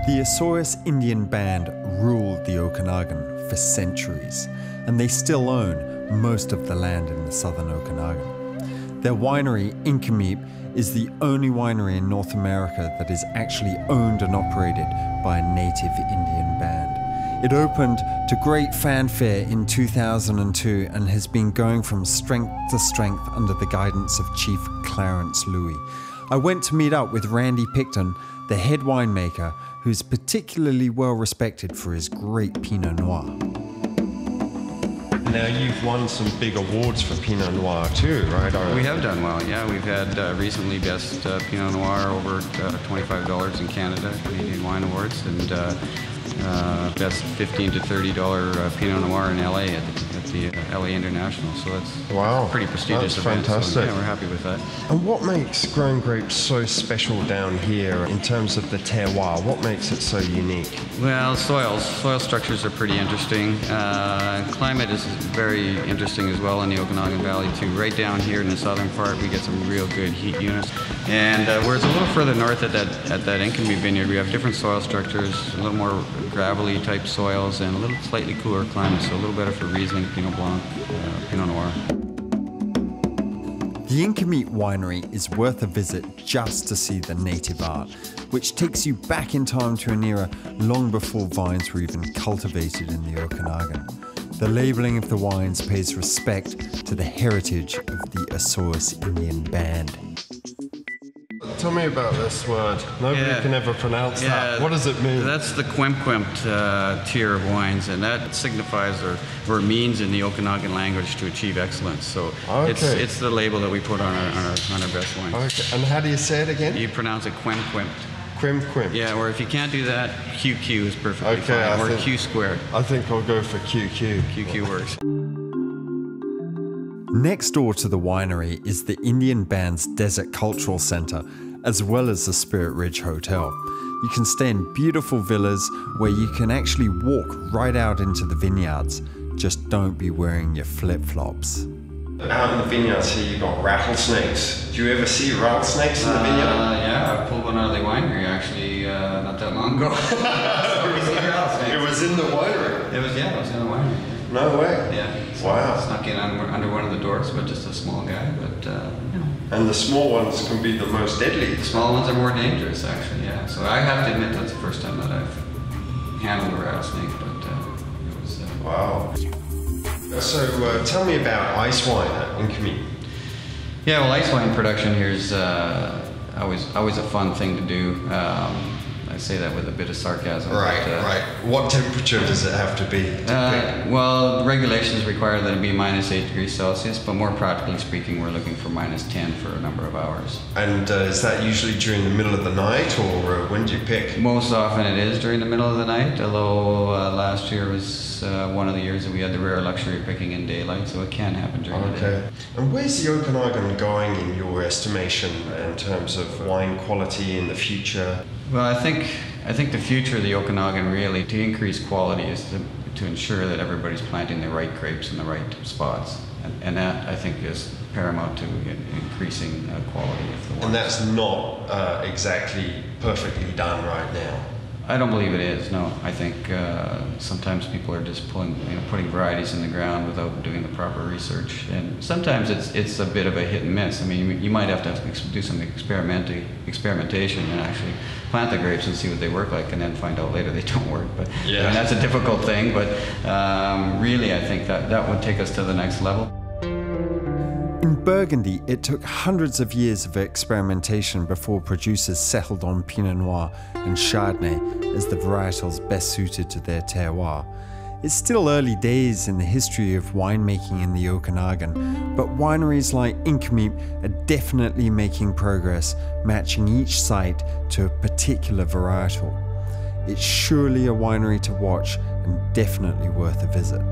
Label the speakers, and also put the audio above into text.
Speaker 1: The Osoyoos Indian Band ruled the Okanagan for centuries, and they still own most of the land in the southern Okanagan. Their winery, Nk'Mip, is the only winery in North America that is actually owned and operated by a native Indian band. It opened to great fanfare in 2002 and has been going from strength to strength under the guidance of Chief Clarence Louis. I went to meet up with Randy Picton, the head winemaker, who's particularly well respected for his great Pinot Noir.
Speaker 2: Now you've won some big awards for Pinot Noir too, right?
Speaker 3: We have done well, yeah. We've had recently Best Pinot Noir over $25 in Canada, Canadian Wine Awards, and Best $15 to $30 Pinot Noir in LA at the LA International. So that's pretty prestigious event.
Speaker 2: Fantastic.
Speaker 3: So, yeah, we're happy with that.
Speaker 2: And what makes growing grapes so special down here in terms of the terroir? What makes it so unique?
Speaker 3: Well, soil structures are pretty interesting. Climate is very interesting as well in the Okanagan Valley too. Right down here in the southern part, we get some real good heat units. And whereas a little further north at that Nk'Mip vineyard, we have different soil structures, a little more gravelly type soils, and a little slightly cooler climate, so a little better for Riesling, Pinot Blanc, Pinot Noir.
Speaker 1: The Nk'Mip Winery is worth a visit just to see the native art, which takes you back in time to an era long before vines were even cultivated in the Okanagan. The labeling of the wines pays respect to the heritage of the Osoyoos Indian Band.
Speaker 2: Tell me about this word. Nobody can ever pronounce that. What does it mean?
Speaker 3: That's the Nk'Mip tier of wines, and that signifies or means in the Okanagan language to achieve excellence. So it's the label that we put on our best wines.
Speaker 2: Okay. And how do you say it again?
Speaker 3: You pronounce it Nk'Mip.
Speaker 2: Nk'Mip.
Speaker 3: Yeah, or if you can't do that, QQ is perfectly fine, or Q squared.
Speaker 2: I think I'll go for QQ.
Speaker 3: QQ works.
Speaker 1: Next door to the winery is the Indian Band's Desert Cultural Center, as well as the Spirit Ridge Hotel. You can stay in beautiful villas where you can actually walk right out into the vineyards. Just don't be wearing your flip-flops.
Speaker 2: Out in the vineyards here, you've got rattlesnakes. Do you ever see rattlesnakes in the vineyard?
Speaker 3: Yeah, I pulled one out of the winery actually not that long ago.
Speaker 2: It was in the winery?
Speaker 3: It was in the winery.
Speaker 2: No way?
Speaker 3: Yeah. So
Speaker 2: wow.
Speaker 3: Snuck in under one of the doors, but just a small guy. But
Speaker 2: And the small ones can be the most deadly.
Speaker 3: The small ones are more dangerous, actually. Yeah. So I have to admit that's the first time that I've handled a rattlesnake, but it was.
Speaker 2: Wow. So tell me about ice wine at Nk'Mip.
Speaker 3: Yeah, well, ice wine production here is always a fun thing to do. I say that with a bit of sarcasm.
Speaker 2: Right. What temperature does it have to be?
Speaker 3: Well, the regulations require that it be -8 degrees Celsius, but more practically speaking, we're looking for -10 for a number of hours.
Speaker 2: And is that usually during the middle of the night, or when do you pick?
Speaker 3: Most often it is during the middle of the night, although last year was one of the years that we had the rare luxury of picking in daylight, so it can happen during the day.
Speaker 2: And where's the Okanagan going in your estimation in terms of wine quality in the future?
Speaker 3: Well, I think the future of the Okanagan really, to increase quality, is to ensure that everybody's planting the right grapes in the right spots. And that, I think, is paramount to increasing quality of the wine.
Speaker 2: And that's not exactly perfectly done right now?
Speaker 3: I don't believe it is, no. I think sometimes people are just putting varieties in the ground without doing the proper research. And sometimes it's a bit of a hit and miss. I mean, you might have to do some experimentation and actually plant the grapes and see what they work like, and then find out later they don't work. But I mean, that's a difficult thing, but really I think that would take us to the next level.
Speaker 1: In Burgundy, it took hundreds of years of experimentation before producers settled on Pinot Noir and Chardonnay as the varietals best suited to their terroir. It's still early days in the history of winemaking in the Okanagan, but wineries like Nk'Mip are definitely making progress, matching each site to a particular varietal. It's surely a winery to watch and definitely worth a visit.